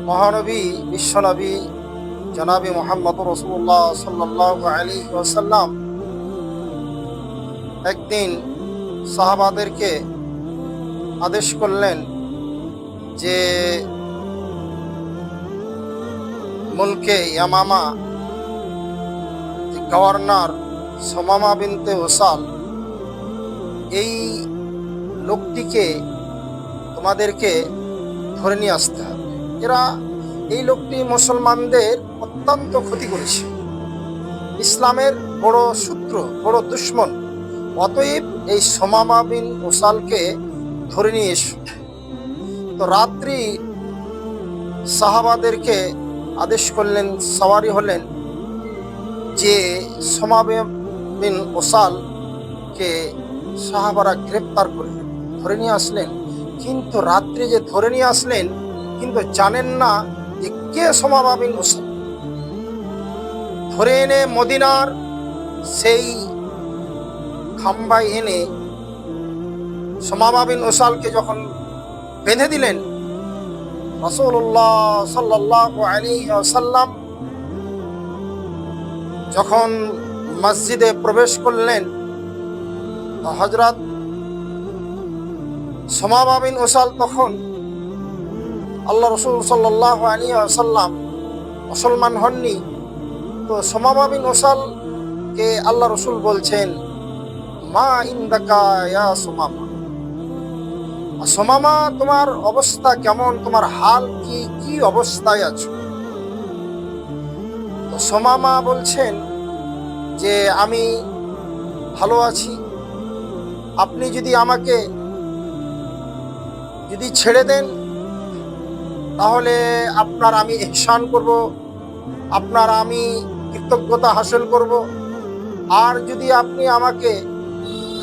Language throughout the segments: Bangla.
মহানবী বিশ্বনবী জনাবি মুহাম্মদ রাসূলুল্লাহ সাল্লাল্লাহু আলাইহি ওয়াসাল্লাম একদিন সাহাবাদেরকে আদেশ করলেন যে মুলকে ইয়ামামা গভর্নর সুমামা বিনতে উসাল এই লোকটিকে তোমাদেরকে ধরে নিয়ে আসতে হবে। এই লোকটি মুসলমানদের অত্যন্ত ক্ষতি করেছে, ইসলামের বড় শত্রু, বড় দুশ্মন। অতএব এই সুমামা বিন উসালকে ধরে নিয়ে এসো। তো রাত্রি সাহাবাদেরকে আদেশ করলেন, সওয়ারি হলেন যে সুমামা বিন উসালকে সাহাবারা গ্রেপ্তার করলেন, ধরে নিয়ে আসলেন। কিন্তু রাত্রি যে ধরে নিয়ে আসলেন, কিন্তু জানেন না যে কে সুমামা বিন উসাল। ধরে এনে মদিনার সেই খাম্বায় এনে সুমামা বিন উসালকে যখন বেঁধে দিলেন, রাসূলুল্লাহ সাল্লাল্লাহু আলাইহি ওয়াসাল্লাম যখন মসজিদে প্রবেশ করলেন, হযরত সুমামা বিন উসাল তখন আল্লাহ রাসূল সাল্লাল্লাহু আলাইহি ওয়াসাল্লাম মুসলমান হননি। তো সুমামা বিন উসালকে আল্লাহ রাসূল বলছেন, মা ইনদাকা ইয়া সুমামা, সুমামা তোমার অবস্থা কেমন, তোমার হাল কি, কি অবস্থায় আছো? তো সুমামা বলছেন যে আমি ভালো আছি, আপনি যদি আমাকে ছেড়ে দেন তাহলে আপনার আমি ইহসান করব, আপনার আমি কৃতজ্ঞতা হাসিল করব। আর যদি আপনি আমাকে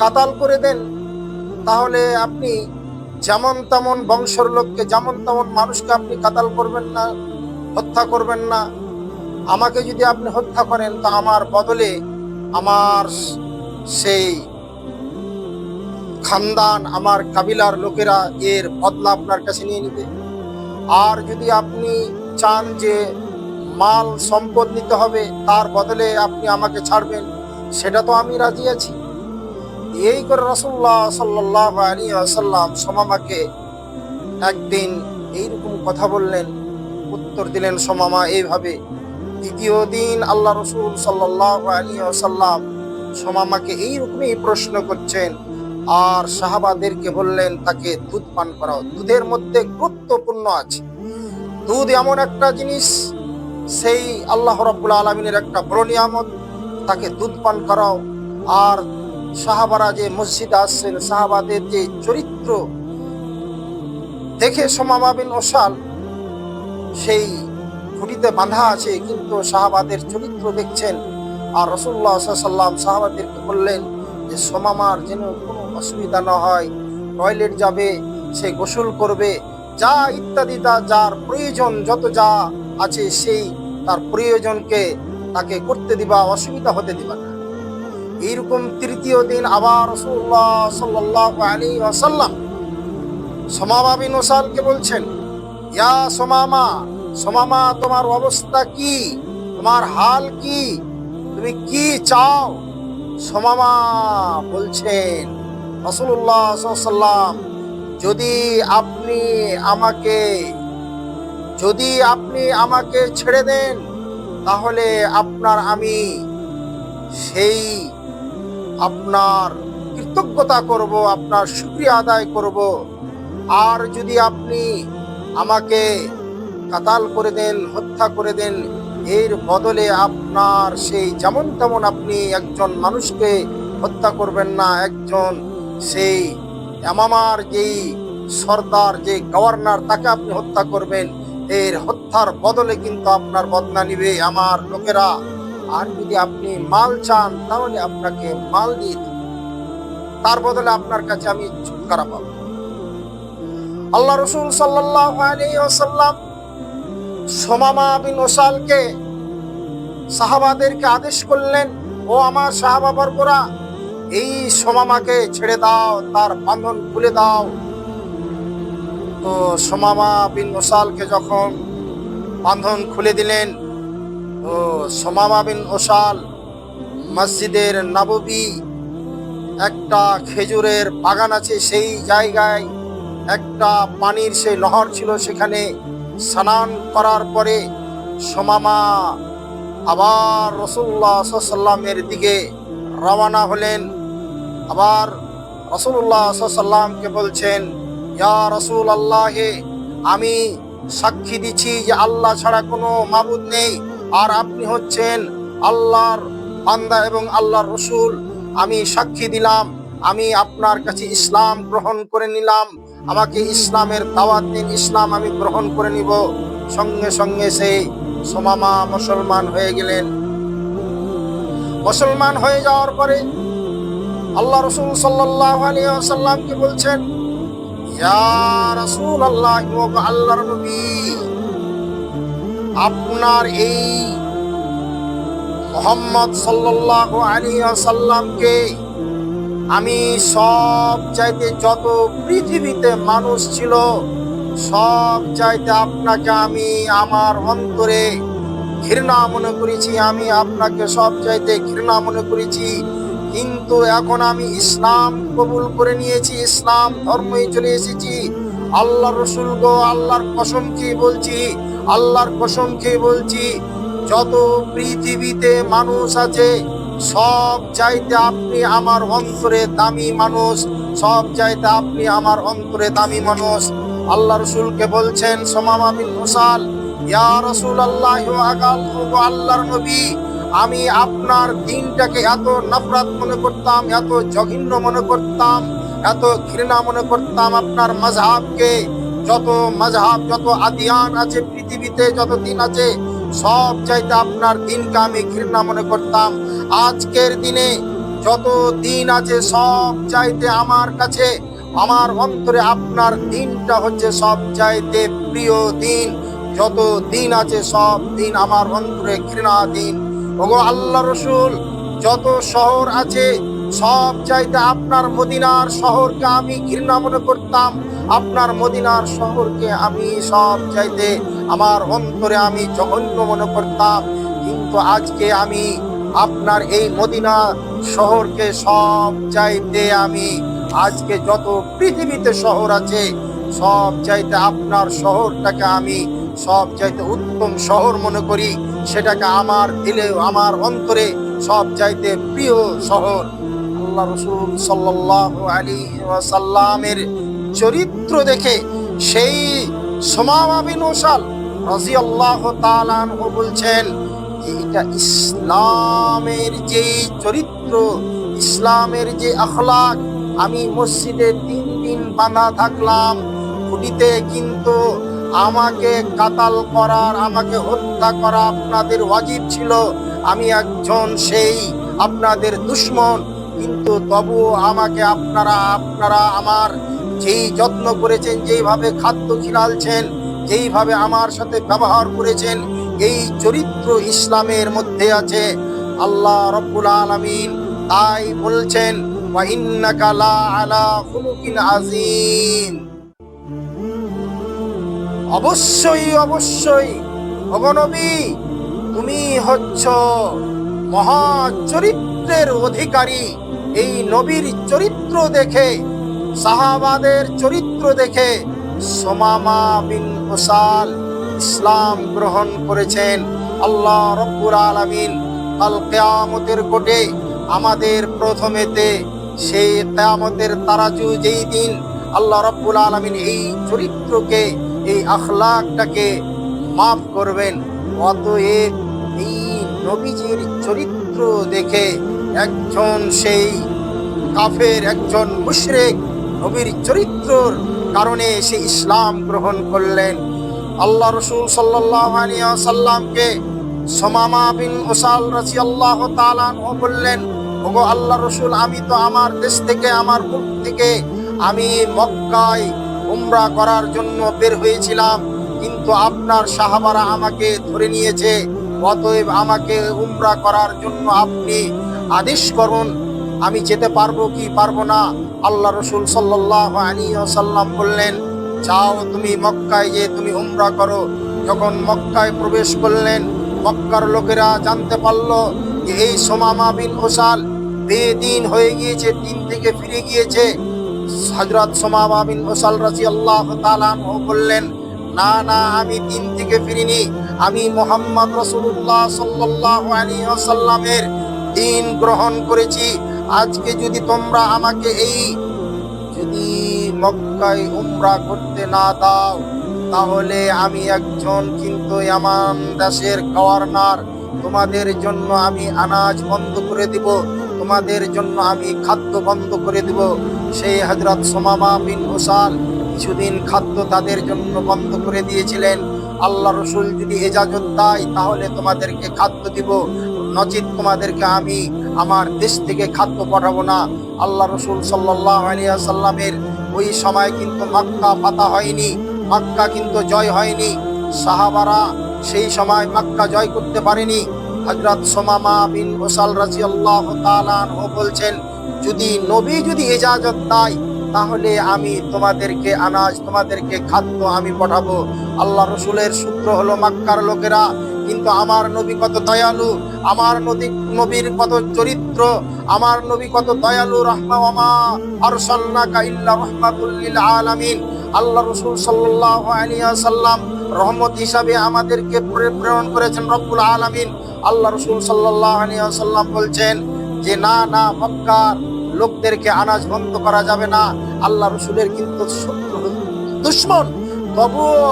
কাতাল করে দেন তাহলে আপনি যেমন তেমন বংশের লোককে, যেমন তেমন মানুষকে আপনি কাতাল করবেন না, হত্যা করবেন না। আমাকে যদি আপনি হত্যা করেন তা আমার বদলে আমার সেই খানদান, আমার কাবিলার লোকেরা এর বদলা আপনার কাছে নিয়ে নিবে। আর যদি আপনি চান যে মাল সম্পদ নিতে হবে, তার বদলে আপনি আমাকে ছাড়বেন, সেটা তো আমি রাজি আছি। এই করে রাসূলুল্লাহ সাল্লাল্লাহু আলাইহি ওয়াসাল্লাম সুমামাকে একদিন এইরকম কথা বললেন, উত্তর দিলেন সুমামা এইভাবে। দ্বিতীয় দিন আল্লাহ রাসূল সাল্লাল্লাহু আলাইহি ওয়াসাল্লাম সুমামাকে এইরকমই প্রশ্ন করছেন, আর সাহাবাদেরকে বললেন তাকে দুধ পান করাও। দুধের মধ্যে গুরুত্বপূর্ণ আছে। দুধ এমন একটা জিনিস, সেই আল্লাহ রাব্বুল আলামিনের একটা বড় নিয়ামত, তাকে দুধ পান করাও। আর সাহাবারা যে মসজিদে আসছেন, সাহাবাদের যে চরিত্র দেখে সুমামা বিন উসাল সেই খুঁটিতে বাঁধা আছে, কিন্তু সাহাবাদের চরিত্র দেখছেন। আর রাসূলুল্লাহ সাল্লাল্লাহু আলাইহি ওয়াসাল্লাম সাহাবাদেরকে বললেন যে সুমামার যেন কোনো অসুবিধা না হয়, টয়লেট যাবে, সে গোসল করবে, যা ইত্যাদি যার প্রয়োজন, যত যা আছে সেই তার প্রয়োজনকে তাকে করতে দিবা, অসুবিধা হতে দিবা না। এইরকম তৃতীয় দিন আবার রাসূলুল্লাহ সাল্লাল্লাহু আলাইহি ওয়াসাল্লাম সুমামা বিন উসালকে বলছেন, ইয়া সুমামা, সুমামা তোমার অবস্থা কি, তোমার হাল কি, তুমি কি চাও? সুমামা বলছেন, রাসূলুল্লাহ সাল্লাল্লাহু আলাইহি ওয়াসাল্লাম যদি আপনি আমাকে ছেড়ে দেন তাহলে আমি সেই আপনার কৃতজ্ঞতা করব, আপনার শুকরিয়া আদায় করব। আর যদি আপনি আমাকে কাতাল করে দেন, হত্যা করে দেন, এর বদলে আপনার সেই যেমন তেমন আপনি একজন মানুষকে হত্যা করবেন না, একজন সেই ইয়ামামার যেই সর্দার, যে গভর্নর, তাকে আপনি হত্যা করবেন। এর হত্যার বদলে কিন্তু আপনার বদলা নিবে আমার লোকেরা। আর যদি আপনি মাল চান তাহলে আপনাকে মাল দিয়ে দিন, তার বদলে আপনার কাছে আমি ছুটকারা পাবো। আল্লাহ রাসূল সাল্লাল্লাহু আলাইহি ওয়াসাল্লাম সুমামা বিন উসালকে সাহাবাদেরকে আদেশ করলেন, ও আমার সাহাবাবর্গরা, এই সুমামাকে ছেড়ে দাও, তার বাঁধন খুলে দাও। তো সুমামা বিন উসালকে যখন বাঁধন খুলে দিলেন। তো সুমামা বিন উসাল মসজিদের নববী একটা খেজুরের বাগান আছে, সেই জায়গায় একটা পানির সেই নহর ছিল, সেখানে স্নান করার পরে সুমামা আবার রাসূলুল্লাহ সাল্লাল্লাহু আলাইহি ওয়াসাল্লামের দিকে রওনা হলেন। আবার রাসূলুল্লাহ সাল্লাল্লাহু আলাইহি ওয়াসাল্লামকে বলছেন, ইয়া রাসূলুল্লাহ, আমি সাক্ষী দিচ্ছি যে আল্লাহ ছাড়া কোনো মাবুদ নেই, আর আপনি হচ্ছেন আল্লাহর বান্দা এবং আল্লাহর রাসূল। আমি সাক্ষী দিলাম, আমি আপনার কাছে ইসলাম গ্রহণ করে নিলাম, আমাকে ইসলামের দাওয়াত দিন, ইসলাম আমি গ্রহণ করে নিব। সঙ্গে সঙ্গে সেই সুমামা মুসলমান হয়ে গেলেন। মুসলমান হয়ে যাওয়ার পরে আল্লাহ রাসূল সাল্লাল্লাহু আলাইহি ওয়াসাল্লামকে বলছেন, ইয়া রাসূলুল্লাহ, ওগো আল্লাহর নবী, আপনার এই মুহাম্মদ সাল্লাল্লাহু আলাইহি ওয়াসাল্লামকে আমি সব চাইতে, যত পৃথিবীতে মানুষ ছিল সব চাইতে আপনাকে আমি আমার অন্তরে ঘৃণা মনে করেছি, আমি আপনাকে সব চাইতে ঘৃণা মনে করেছি। কিন্তু এখন আমি ইসলাম কবুল করে নিয়েছি, ইসলাম ধর্মে চলে এসেছি। আল্লাহর রাসূল গো, আল্লাহর কসম খেয়ে বলছি, আল্লাহর কসম খেয়ে বলছি, যত পৃথিবীতে মানুষ আছে সব চাইতে আপনি আমার অন্তরে দামি মানুষ, সব চাইতে আপনি আমার অন্তরে দামি মানুষ। আল্লাহ রাসূলকে বলছেন সুমামা বিন উসাল, ইয়া রাসূলুল্লাহ, ওগো আল্লাহর নবী, আমি আপনার দিনটাকে এত নফরত মনে করতাম, এত জঘন্য মনে করতাম, এত ঘৃণা মনে করতাম আপনার মাযহাবকে। যত মাযহাব, যত আদিয়ান আছে পৃথিবীতে, যত দিন আছে সব চাইতে আপনার দিনকে আমি ঘৃণা মনে করতাম। আজকের দিনে যত দিন আছে সব চাইতে আমার কাছে, আমার অন্তরে আপনার দিনটা হচ্ছে সব চাইতে প্রিয় দিন। যত দিন আছে সব দিন আমার অন্তরে ঘৃণা দিন। ওগো আল্লাহ রাসূল, যত শহর আছে সব চাইতে আপনার মদিনার শহরকে আমি ঘৃণা মনে করতাম, আপনার মদিনার শহরকে আমি সব চাইতে আমার অন্তরে আমি জঘন্য মনে করতাম। কিন্তু আজকে আমি আপনার এই মদিনা শহরকে সব চাইতে আমি, আজকে যত পৃথিবীতে শহর আছে সব চাইতে আপনার শহরটাকে আমি সব চাইতে উত্তম শহর মনে করি, সেটাকে আমার দিলে, আমার অন্তরে সব চাইতে প্রিয় শহর। আল্লাহ রাসূল সাল্লাল্লাহু আলাইহি ওয়াসাল্লামের চরিত্র দেখে সেই সুমামা বিন উসাল রাদিয়াল্লাহু তাআলা আনহু বলছেন, এটা ইসলামের যে চরিত্র, ইসলামের যে আখলাক। আমি মসজিদে 3 দিন বাঁধা থাকলাম খুঁটিতে, কিন্তু আমাকে কাতাল করার, আমাকে হত্যা করা আপনাদের ওয়াজিব ছিল। আমি একজন সেই আপনাদের দুশমন, কিন্তু তবু আমাকে আপনারা আমার যেই যত্ন করেছেন, যেইভাবে খাদ্য খিলালছেন, যেইভাবে আমার সাথে ব্যবহার করেছেন, এই চরিত্র ইসলামের মধ্যে আছে। আল্লাহ রাব্বুল আলামিন তাই বলছেন, ওয়া ইন্নাকা লা আলা খুলুকিন আযীম। অবশ্যই অবশ্যই ওগো নবী, তুমি হচ্ছ মহা চরিত্রের অধিকারী। এই নবীর চরিত্র দেখে, সাহাবাদের চরিত্র দেখে সুমামা বিন উসাল ইসলাম গ্রহণ করেছেন। আল্লাহ রাব্বুল আলামিন কাল কিয়ামতের কোটে আমাদের প্রথমেতে সেই কিয়ামতের তারাজু যেই দিন আল্লাহ রাব্বুল আলামিন এই চরিত্রকে, এই আখলাকটাকে মাফ করবেন। অতএব এই নবীজির চরিত্র দেখে একজন সেই কাফের, একজন মুশরিক নবীর চরিত্রর কারণে সে ইসলাম গ্রহণ করলেন। আল্লাহ রাসূল সাল্লাল্লাহু আলাইহি ওয়াসাল্লামকে সুমামা বিন উসাল রাদিয়াল্লাহু তাআলা আনহু বললেন, ওগো আল্লাহ রাসূল, আমি তো আমার দেশ থেকে, আমার মুলক থেকে আমি মক্কায় উমরা করার জন্য বের হয়েছিলাম, কিন্তু আপনার সাহাবারা আমাকে ধরে নিয়েছে। অতএব আমাকে উমরা করার জন্য আপনি আদেশ করুন, আমি যেতে পারবো কি পারবো না। আল্লাহ রাসূল সাল্লাল্লাহু আলাইহি ওয়াসাল্লাম বললেন, যাও তুমি মক্কায় গিয়ে তুমি উমরা করো। যখন মক্কায় প্রবেশ করলেন, মক্কার লোকেরা জানতে পারল যে এই সুমামা বিন উসাল বেদিন হয়ে গিয়েছে, দিন থেকে ফিরে গিয়েছে। হযরত সুমামা বিন উসাল রাদিয়াল্লাহু তাআলা আনহু বললেন, না না, আমি দিন থেকে ফিরিনি, আমি মুহাম্মদ রাসূলুল্লাহ সাল্লাল্লাহু আলাইহি ওয়াসাল্লামের দিন গ্রহণ করেছি। আজকে যদি তোমরা আমাকে যদি মক্কায় উমরা করতে না দাও, তাহলে আমি একজন কিন্তু ইয়ামান দেশের গভর্নর, তোমাদের জন্য আমি আনাজ বন্ধ করে দিব, তোমাদের জন্য আমি খাদ্য বন্ধ করে দিব। সেই হযরত সুমামা বিন উসাল কিছুদিন খাদ্য তাদের জন্য বন্ধ করে দিয়েছিলেন। আল্লাহ রসুল যদি ইজাজত দেয় তাহলে তোমাদেরকে খাদ্য দিব, নচিত তোমাদেরকে আমি আমার দেশ থেকে খাদ্য পাঠাবো না। আল্লাহ রসুল সাল্লাল্লাহু আলাইহি ওয়াসাল্লামের ওই সময় কিন্তু মক্কা ফাতা হয়নি, মক্কা কিন্তু জয় হয়নি। সাহাবারা সেই সময় মক্কা জয় করতে পারেনি। হযরত সুমামা বিন উসাল রাদিয়াল্লাহু তাআলা আনহু বলছেন, যদি নবী যদি ইজাজত দেয় তাহলে আমি তোমাদেরকে আনাজ, তোমাদেরকে খাদ্য আমি পাঠাবো। আল্লাহ রসুলের সূত্র হলো মক্কার লোকেরা, কিন্তু আমার নবী কত দয়ালু, আমার নবীর কত চরিত্র, আমার নবী কত দয়ালু। রাহমা আরসালনাকা ইল্লা রাহমাতুল লিল আলামিন। আল্লাহ রসুল সাল্লাল্লাহু আলাইহি ওয়াসাল্লাম রহমত হিসাবে আমাদেরকে প্রেরণ করেছেন রব্বুল আলামিন। আল্লাহ রসুল সাল্লাল্লাহু আলাইহি ওয়াসাল্লাম বলছেন যে না না, মক্কার লোকদেরকে আনাজ বন্ধ করা যাবে না। আল্লাহ রসুলের কিন্তু শত্রু, দুশমন, তবুও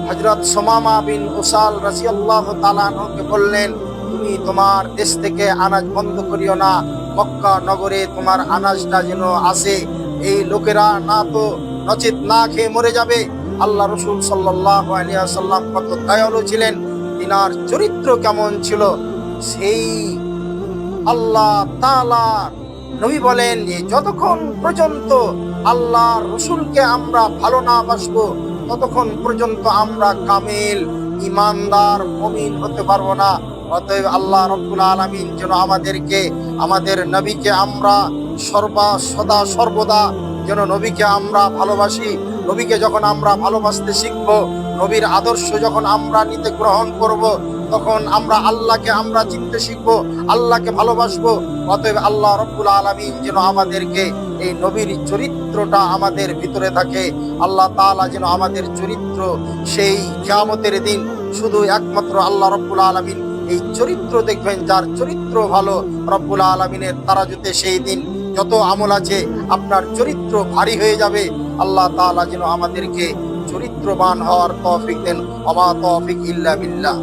হযরত সুমামা বিন উসাল রাদিয়াল্লাহু তাআলা আনহুকে বললেন, তুমি তোমার দেশ থেকে আনাজ বন্ধ করিও না, মক্কা নগরে তোমার আনাজটা যেন আসে, এই লোকেরা না তো নচিত না খেয়ে মরে যাবে। আল্লাহ রসুল সাল্লাল্লাহু আলাইহি ওয়াসাল্লাম কত দয়ালু ছিলেন, তিনার চরিত্র কেমন ছিল, সেই আল্লাহ তাআলা নবী বলেন যে যতক্ষণ পর্যন্ত আল্লাহ রসুলকে আমরা ভালো না বাসবো, ততক্ষণ পর্যন্ত আমরা কামিল ইমানদার মুমিন হতে পারবো না। অতএব আল্লাহ রব্বুল আলামিন যেন আমাদেরকে, আমাদের নবীকে আমরা সদা সর্বদা যেন নবীকে আমরা ভালোবাসি। নবীকে যখন আমরা ভালোবাসতে শিখবো, নবীর আদর্শ যখন আমরা নিতে গ্রহণ করব, তখন আমরা আল্লাহকে আমরা চিনতে শিখবো, আল্লাহকে ভালোবাসবো। অতএব আল্লাহ রব্বুল আলামিন যেন আমাদেরকে এই নবীর চরিত্রটা আমাদের ভিতরে থাকে। আল্লাহ তাআলা যেন আমাদের চরিত্র সেই কিয়ামতের দিন শুধু একমাত্র আল্লাহ রব্বুল আলামিন এই চরিত্র দেখবেন, যার চরিত্র ভালো, রব্বুল আলামিনের তারাজুতে সেই দিন যত আমল আছে আপনার চরিত্র ভারী হয়ে যাবে। আল্লাহ তাআলা যেন আমাদেরকে চরিত্রবান হওয়ার তৌফিক দেন। ওমা তৌফিক ইল্লা বিল্লাহ।